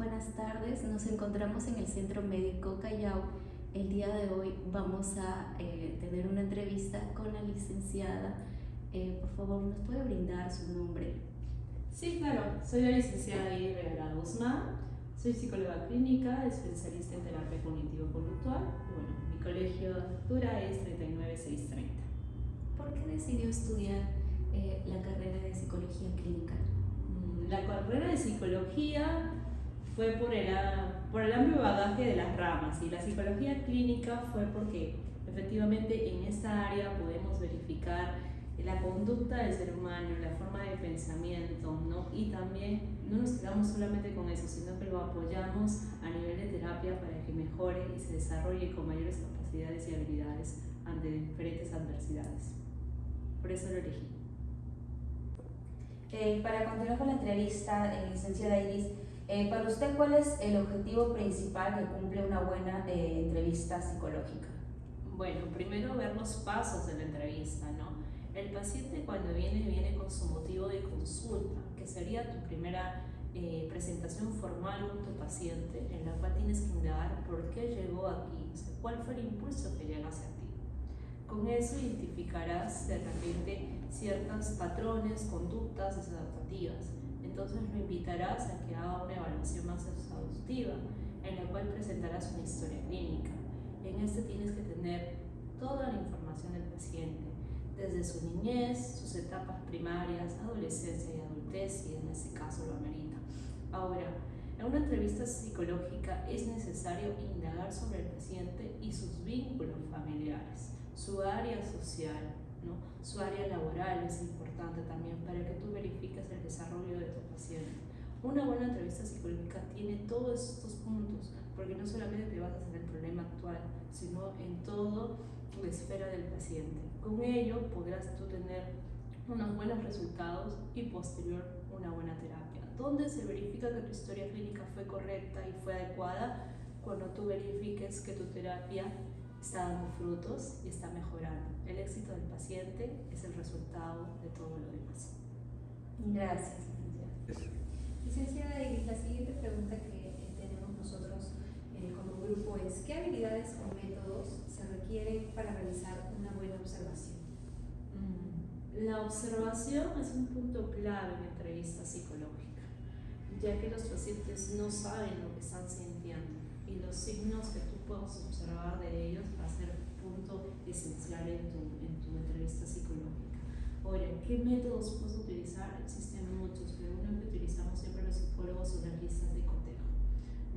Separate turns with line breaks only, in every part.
buenas tardes. Nos encontramos en el Centro Médico Callao. El día de hoy vamos a tener una entrevista con la licenciada. Por favor, ¿nos puede brindar su nombre?
Sí, claro. Soy la licenciada Iris Regalado Guzmán. Soy psicóloga clínica, especialista en terapia cognitivo-conductual. Bueno, mi colegio de altura es 39630.
¿Por qué decidió estudiar la carrera de psicología clínica?
La carrera de psicología fue por el amplio bagaje de las ramas, y la psicología clínica fue porque efectivamente en esta área podemos verificar la conducta del ser humano, la forma de pensamiento, ¿no? Y también no nos quedamos solamente con eso, sino que lo apoyamos a nivel de terapia para que mejore y se desarrolle con mayores capacidades y habilidades ante diferentes adversidades. Por eso lo elegí.
Para continuar con la entrevista, licenciada Iris, para usted, ¿cuál es el objetivo principal que cumple una buena entrevista psicológica?
Bueno, primero ver los pasos de la entrevista, ¿no? El paciente cuando viene con su motivo de consulta, que sería tu primera presentación formal con tu paciente, en la cual tienes que indagar por qué llegó aquí, o sea, cuál fue el impulso que llega hacia ti. Con eso identificarás de repente ciertos patrones, conductas desadaptativas. Entonces lo invitarás a que haga una evaluación más exhaustiva, en la cual presentarás una historia clínica. En este tienes que tener toda la información del paciente, desde su niñez, sus etapas primarias, adolescencia y adultez, si en este caso lo amerita. Ahora, en una entrevista psicológica es necesario indagar sobre el paciente y sus vínculos familiares, su área social, ¿no? Su área laboral es importante también para que tú verifiques el desarrollo de tu paciente. Una buena entrevista psicológica tiene todos estos puntos, porque no solamente te basas en el problema actual, sino en toda la esfera del paciente. Con ello podrás tú tener unos buenos resultados y posterior una buena terapia, donde se verifica que tu historia clínica fue correcta y fue adecuada cuando tú verifiques que tu terapia está dando frutos y está mejorando. El éxito del paciente es el resultado de todo lo demás.
Gracias.
Licenciada Iris, la siguiente pregunta que tenemos nosotros como grupo es: ¿qué habilidades o métodos se requieren para realizar una buena observación?
La observación es un punto clave en la entrevista psicológica, ya que los pacientes no saben lo que están sintiendo y los signos que tú puedas observar de ellos va a ser punto esencial en tu entrevista psicológica. Ahora, ¿qué métodos puedes utilizar? Existen muchos, pero uno que utilizamos siempre los psicólogos son las listas de cotejo,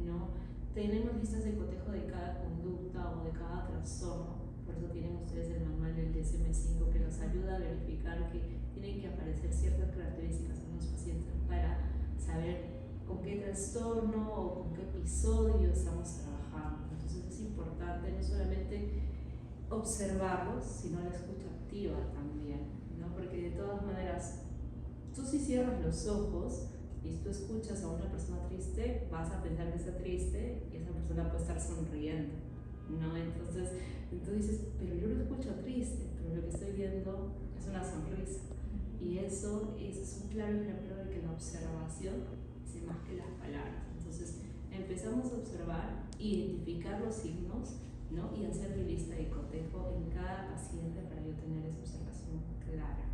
¿no? Tenemos listas de cotejo de cada conducta o de cada trastorno, por eso tienen ustedes el manual del DSM-5 que los ayuda a verificar que tienen que aparecer ciertas características en los pacientes para saber con qué trastorno o con qué episodio estamos trabajando. Entonces es importante no solamente observarlos, sino la escucha activa también, ¿no? Porque de todas maneras, tú si cierras los ojos y tú escuchas a una persona triste, vas a pensar que está triste y esa persona puede estar sonriendo, ¿no? Entonces tú dices, pero yo lo escucho triste, pero lo que estoy viendo es una sonrisa. Y eso es un claro ejemplo de que la observación hace más que las palabras. Entonces empezamos a observar, identificar los signos, ¿no? Y hacer mi lista de cotejo en cada paciente para yo tener esa observación clara.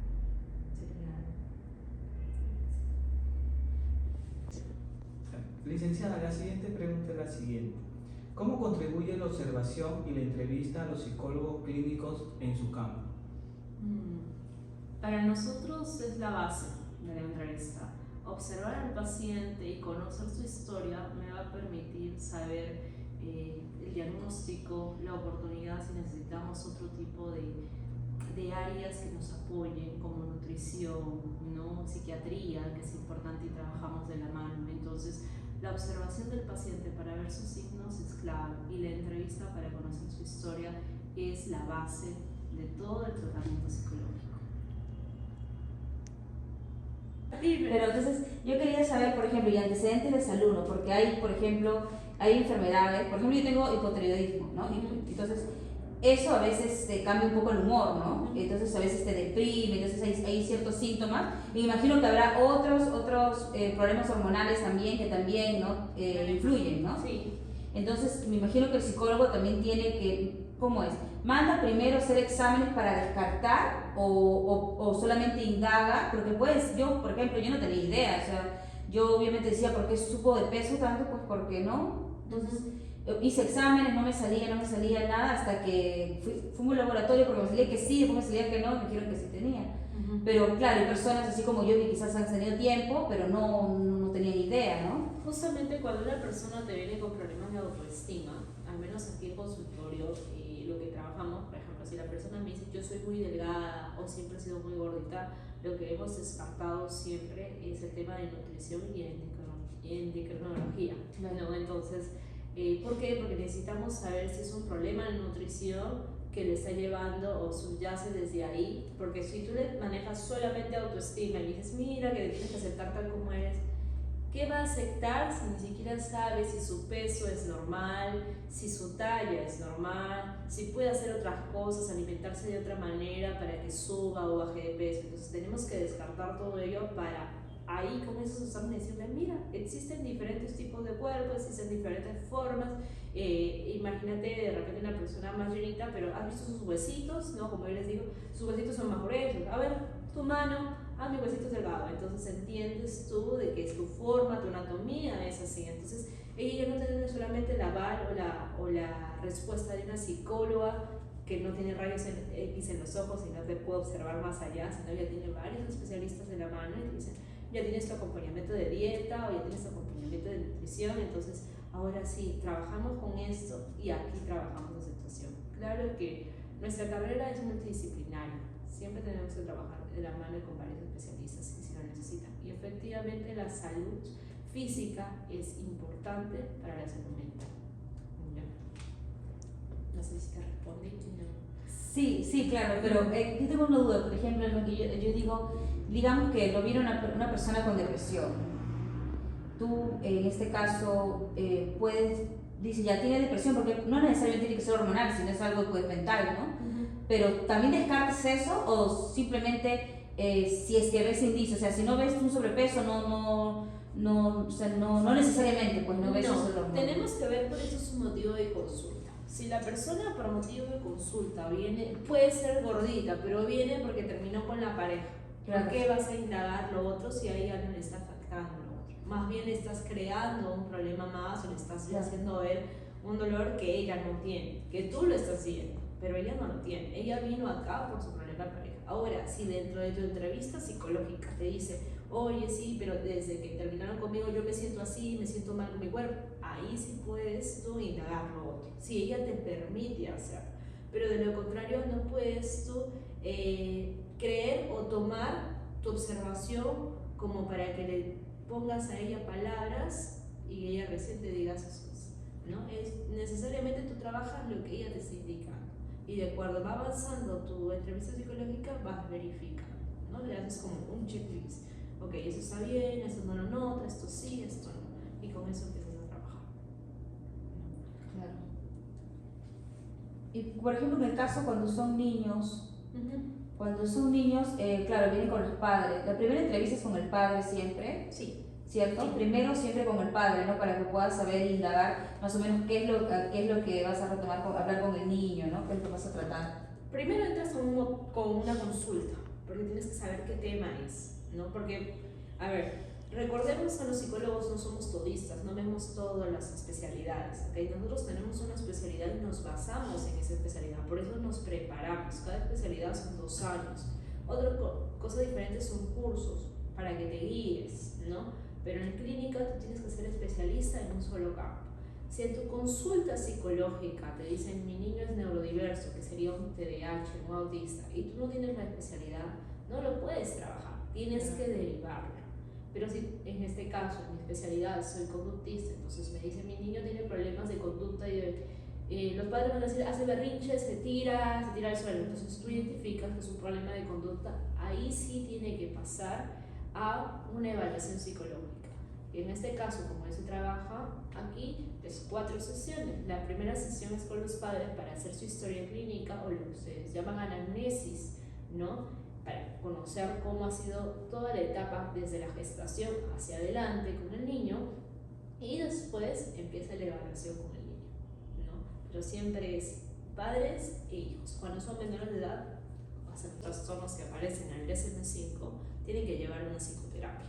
Licenciada, la siguiente pregunta es la siguiente. ¿Cómo contribuye la observación y la entrevista a los psicólogos clínicos en su campo?
Para nosotros es la base de la entrevista. Observar al paciente y conocer su historia me va a permitir saber el diagnóstico, la oportunidad si necesitamos otro tipo de áreas que nos apoyen, como nutrición, ¿no? Psiquiatría, que es importante y trabajamos de la mano. Entonces, la observación del paciente para ver sus signos es clave y la entrevista para conocer su historia es la base de todo el tratamiento psicológico.
Pero entonces, yo quería saber, por ejemplo, y antecedentes de salud, ¿no? Porque hay, por ejemplo, hay enfermedades, por ejemplo, yo tengo hipotiroidismo, ¿no? Entonces, eso a veces te cambia un poco el humor, ¿no? Entonces a veces te deprime, entonces hay ciertos síntomas. Y me imagino que habrá otros problemas hormonales también que también, ¿no? Influyen, ¿no?
Sí.
Entonces me imagino que el psicólogo también tiene que, ¿cómo es? ¿Manda primero hacer exámenes para descartar o solamente indaga? Porque pues yo, por ejemplo, yo no tenía idea, o sea, yo obviamente decía, ¿por qué supo de peso tanto? Pues porque no. Entonces hice exámenes, no me salía nada hasta que fui a un laboratorio porque me salía que sí, después me salía que no, y me dijeron que sí tenía. Pero claro, hay personas así como yo que quizás han tenido tiempo, pero no tenían idea, ¿no?
Justamente cuando una persona te viene con problemas de autoestima, al menos aquí en consultorio, lo que trabajamos, por ejemplo, si la persona me dice yo soy muy delgada o siempre he sido muy gordita, lo que hemos descartado siempre es el tema de nutrición y endocrinología, ¿no? Entonces, ¿por qué? Porque necesitamos saber si es un problema de nutrición que le está llevando o subyace desde ahí, porque si tú le manejas solamente autoestima y dices, mira que te tienes que aceptar tal como eres, ¿qué va a aceptar si ni siquiera sabe si su peso es normal, si su talla es normal, si puede hacer otras cosas, alimentarse de otra manera para que suba o baje de peso? Entonces tenemos que descartar todo ello para ahí con esos exámenes decirle, mira, existen diferentes tipos de cuerpos, existen diferentes formas. Imagínate de repente una persona más llenita, pero has visto sus huesitos, ¿no? Como yo les digo, sus huesitos son más gruesos. A ver, tu mano, mi huesito es delgado. Entonces entiendes tú de que es tu forma, tu anatomía es así. Entonces ella ya no tiene solamente la aval o la respuesta de una psicóloga que no tiene rayos X en los ojos y no te puede observar más allá, sino ya tiene varios especialistas de la mano y te dicen, ya tienes tu acompañamiento de dieta o ya tienes tu acompañamiento de nutrición. Entonces ahora sí, trabajamos con esto y aquí trabajamos la aceptación. Claro que nuestra carrera es multidisciplinaria, siempre tenemos que trabajar de la mano con varios especialistas si lo necesitan. Y efectivamente la salud física es importante para la salud mental. No sé si te respondí.
Sí, claro, pero yo tengo una duda, por ejemplo, en lo que yo digo, digamos que lo viene una persona con depresión. Tú, en este caso, dice, ya tiene depresión, porque no necesariamente tiene que ser hormonal, sino es algo pues, mental, ¿no? Pero también descartas eso o simplemente si es que ves indicios, o sea, si no ves un sobrepeso, no necesariamente, pues no ves eso hormonal.
Tenemos que ver por eso su motivo de consulta. Si la persona por motivo de consulta viene, puede ser gordita, pero viene porque terminó con la pareja.
Claro.
¿Por qué vas a indagar lo otro si a ella no le está afectando lo otro? Más bien estás creando un problema más o le estás haciendo ver un dolor que ella no tiene, que tú lo estás viendo, pero ella no lo tiene. Ella vino acá por su problema de pareja. Ahora, si dentro de tu entrevista psicológica te dice, oye, sí, pero desde que terminaron conmigo yo me siento así, me siento mal con mi cuerpo, ahí sí puedes tú indagar lo otro, si ella te permite hacerlo. Pero de lo contrario no puedes tú creer o tomar tu observación como para que le pongas a ella palabras y ella recién te diga esas cosas, ¿no? Necesariamente tú trabajas lo que ella te está indicando y de acuerdo va avanzando tu entrevista psicológica vas verificando, ¿no? Le haces como un checklist. Ok, eso está bien, eso no lo nota, esto sí, esto no. Y con eso empiezas a trabajar.
Claro. Y por ejemplo, en el caso cuando son niños, claro, vienen con los padres. La primera entrevista es con el padre siempre.
Sí.
¿Cierto? Sí. Primero siempre con el padre, ¿no? Para que puedas saber indagar más o menos qué es lo que vas a retomar, hablar con el niño, ¿no? ¿Qué es lo que vas a tratar?
Primero entras con una consulta, porque tienes que saber qué tema es, ¿no? Porque, a ver, recordemos que los psicólogos no somos todistas, no vemos todas las especialidades, ¿ok? Nosotros tenemos una especialidad y nos basamos en esa especialidad, por eso nos preparamos. Cada especialidad son 2 años. Otra cosa diferente son cursos para que te guíes, ¿no? Pero en clínica tú tienes que ser especialista en un solo campo. Si en tu consulta psicológica te dicen mi niño es neurodiverso, que sería un TDAH, un autista, y tú no tienes la especialidad, no lo puedes trabajar, tienes que derivarlo. Pero si en este caso, en mi especialidad, soy conductista, entonces me dicen mi niño tiene problemas de conducta y los padres van a decir hace berrinches, se tira al suelo, entonces tú identificas que es un problema de conducta, ahí sí tiene que pasar a una evaluación psicológica. Y en este caso, como se trabaja, aquí aquí es 4 sesiones. La primera sesión es con los padres para hacer su historia clínica o lo que se llama anamnesis, ¿no? Para conocer cómo ha sido toda la etapa desde la gestación hacia adelante con el niño, y después empieza la evaluación con el niño, ¿no? Pero siempre es padres e hijos. Cuando son menores de edad, o sea, trastornos que aparecen en el DSM-5, tienen que llevar una psicoterapia,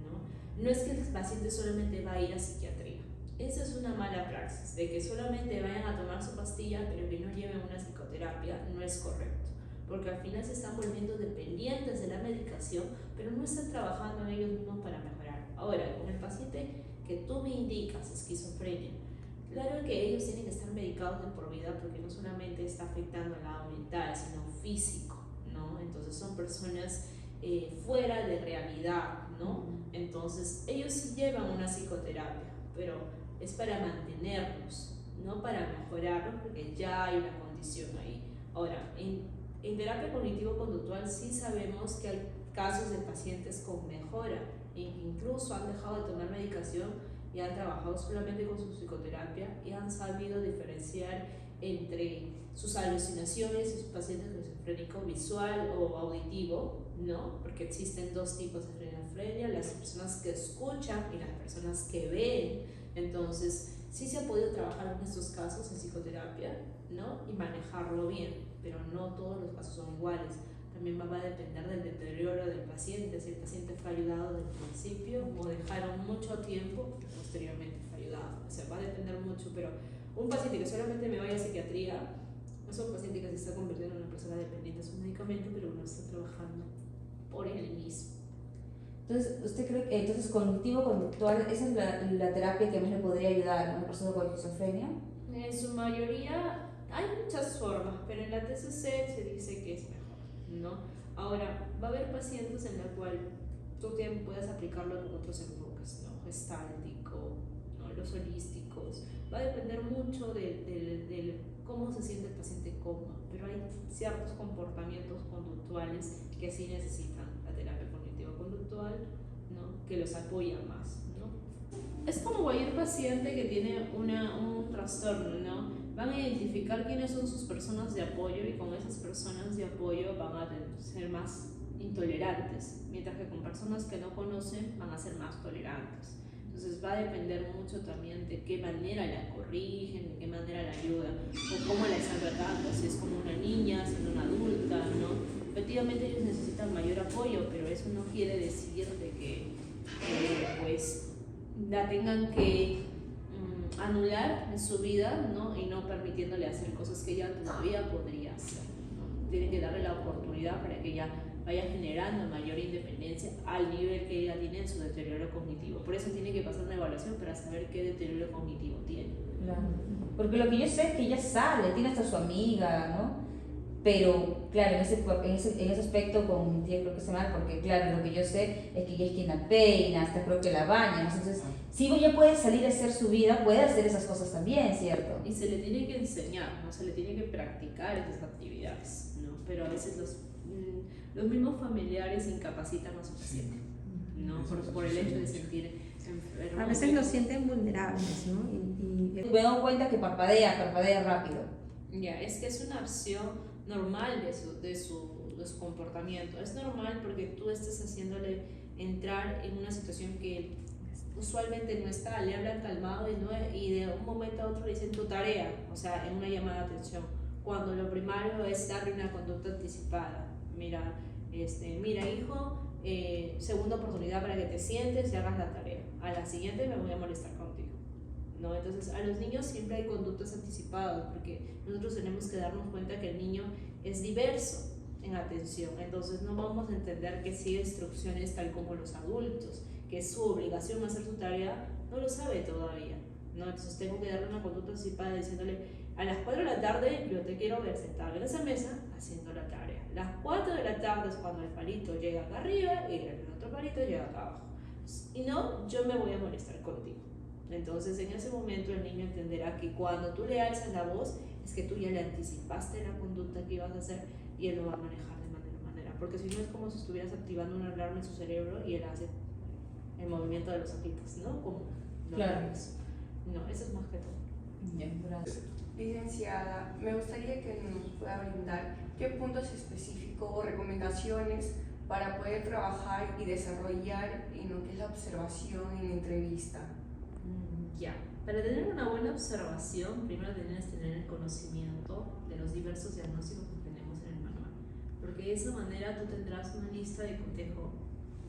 ¿no? No es que el paciente solamente va a ir a psiquiatría. Esa es una mala praxis, de que solamente vayan a tomar su pastilla pero que no lleven una psicoterapia. No es correcto, porque al final se están volviendo dependientes de la medicación, pero no están trabajando en ellos mismos para mejorar. Ahora, con el paciente que tú me indicas, esquizofrenia, claro que ellos tienen que estar medicados de por vida, porque no solamente está afectando al lado mental, sino físico, ¿no? Entonces son personas fuera de realidad, ¿no? Entonces ellos sí llevan una psicoterapia, pero es para mantenerlos, no para mejorarlos, porque ya hay una condición ahí. Ahora, en terapia cognitivo-conductual sí sabemos que hay casos de pacientes con mejora, e incluso han dejado de tomar medicación y han trabajado solamente con su psicoterapia y han sabido diferenciar entre sus alucinaciones y sus pacientes con esquizofrénico visual o auditivo, ¿no? Porque existen dos tipos de esquizofrenia, las personas que escuchan y las personas que ven. Entonces, sí se ha podido trabajar en estos casos en psicoterapia, ¿no? Y manejarlo bien, pero no todos los casos son iguales. También va a depender del deterioro del paciente, si el paciente fue ayudado desde el principio o dejaron mucho tiempo y posteriormente fue ayudado. O sea, va a depender mucho, pero un paciente que solamente me vaya a psiquiatría es un paciente que se está convirtiendo en una persona dependiente de su medicamento, pero no está trabajando por él mismo.
Entonces, ¿usted cree que entonces cognitivo-conductual, esa es la terapia que más le podría ayudar a una persona con esquizofrenia?
En su mayoría hay muchas formas, pero en la TCC se dice que es mejor, ¿no? Ahora, va a haber pacientes en la cual tú puedes aplicarlo en otros enfoques, ¿no? Gestáltico, ¿no? Los holísticos. Va a depender mucho de cómo se siente el paciente cómodo, pero hay ciertos comportamientos conductuales que sí necesitan la terapia cognitivo-conductual, ¿no? Que los apoya más, ¿no? Es como cualquier paciente que tiene un trastorno, ¿no? Van a identificar quiénes son sus personas de apoyo y con esas personas de apoyo van a ser más intolerantes, mientras que con personas que no conocen van a ser más tolerantes. Entonces va a depender mucho también de qué manera la corrigen, de qué manera la ayudan, o cómo la están tratando, si es como una niña, si es una adulta, ¿no? Efectivamente ellos necesitan mayor apoyo, pero eso no quiere decir de que pues la tengan que anular en su vida, ¿no? Y no permitiéndole hacer cosas que ella todavía podría hacer, ¿no? Tienen que darle la oportunidad para que ella vaya generando mayor independencia al nivel que ella tiene en su deterioro cognitivo. Por eso tiene que pasar una evaluación para saber qué deterioro cognitivo tiene.
Claro. Porque lo que yo sé es que ella sale, tiene hasta su amiga, ¿no? Pero, claro, en ese aspecto con mi tía creo que está mal, porque, claro, lo que yo sé es que ella es quien la peina, hasta creo que la baña, ¿no? Entonces, si ella puede salir a hacer su vida, puede hacer esas cosas también, ¿cierto?
Y se le tiene que enseñar, ¿no? Se le tiene que practicar esas actividades, ¿no? Pero a veces los mismos familiares incapacitan a su paciente, ¿no? Por el hecho de sentir enfermo.
A veces los sienten vulnerables, ¿no?
Me doy cuenta que parpadea rápido.
Ya, es que es una acción normal de su comportamiento. Es normal porque tú estás haciéndole entrar en una situación que usualmente no está, le hablan calmado y de un momento a otro dicen tu tarea, o sea, en una llamada de atención, cuando lo primario es darle una conducta anticipada. Mira, hijo, segunda oportunidad para que te sientes y hagas la tarea. A la siguiente me voy a molestar contigo, ¿no? Entonces, a los niños siempre hay conductas anticipadas, porque nosotros tenemos que darnos cuenta que el niño es diverso en atención. Entonces, no vamos a entender que sigue instrucciones tal como los adultos, que es su obligación hacer su tarea, no lo sabe todavía, ¿no? Entonces, tengo que darle una conducta anticipada diciéndole: a las 4 de la tarde yo te quiero ver sentado en esa mesa haciendo la tarea. Las 4 de la tarde es cuando el palito llega acá arriba y el otro palito llega acá abajo. Y no, yo me voy a molestar contigo. Entonces, en ese momento el niño entenderá que cuando tú le alzas la voz es que tú ya le anticipaste la conducta que ibas a hacer y él lo va a manejar de manera. Porque si no, es como si estuvieras activando una alarma en su cerebro y él hace el movimiento de los ojitos, ¿no? Como
claro.
No, eso es más que todo.
Gracias.
Licenciada, me gustaría que nos pueda brindar qué puntos específicos o recomendaciones para poder trabajar y desarrollar en lo que es la observación en la entrevista.
Ya, para tener una buena observación, primero tienes que tener el conocimiento de los diversos diagnósticos que tenemos en el manual, porque de esa manera tú tendrás una lista de cotejo,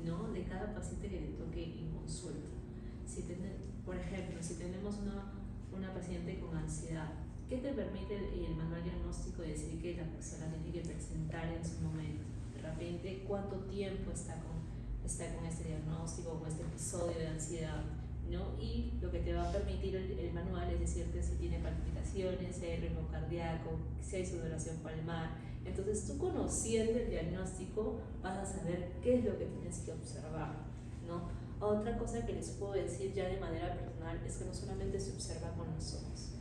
¿no?, de cada paciente que te toque en consulta. Por ejemplo, si tenemos una paciente con ansiedad, ¿qué te permite el manual diagnóstico decir que la persona tiene que presentar en su momento? De repente, ¿cuánto tiempo está con este diagnóstico, con este episodio de ansiedad, ¿no? Y lo que te va a permitir el manual es decirte si tiene palpitaciones, si hay ritmo cardíaco, si hay sudoración palmar. Entonces, tú conociendo el diagnóstico vas a saber qué es lo que tienes que observar, ¿no? Otra cosa que les puedo decir ya de manera personal es que no solamente se observa con los ojos,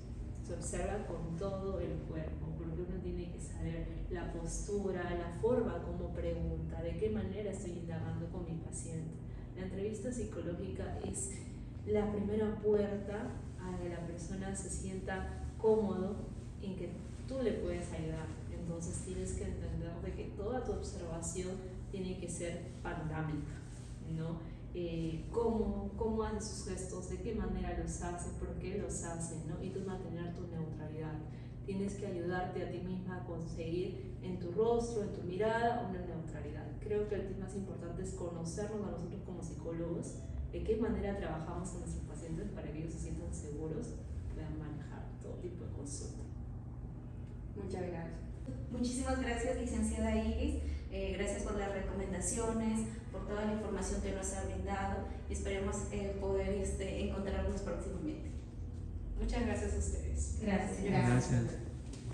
se observa con todo el cuerpo, porque uno tiene que saber la postura, la forma como pregunta, de qué manera estoy indagando con mi paciente. La entrevista psicológica es la primera puerta a que la persona se sienta cómodo en que tú le puedes ayudar. Entonces tienes que entender de que toda tu observación tiene que ser panorámica, ¿no? Cómo hace sus gestos, de qué manera los hace, por qué los hace, ¿no? Y tú mantener tu neutralidad. Tienes que ayudarte a ti misma a conseguir en tu rostro, en tu mirada, una neutralidad. Creo que el tema más importante es conocernos a nosotros como psicólogos, de qué manera trabajamos con nuestros pacientes para que ellos se sientan seguros, puedan manejar todo tipo de consulta.
Muchas gracias.
Muchísimas gracias, licenciada Iris. Gracias por las recomendaciones, por toda la información que nos ha brindado y esperemos poder encontrarnos próximamente.
Muchas gracias a ustedes.
Gracias.
Gracias.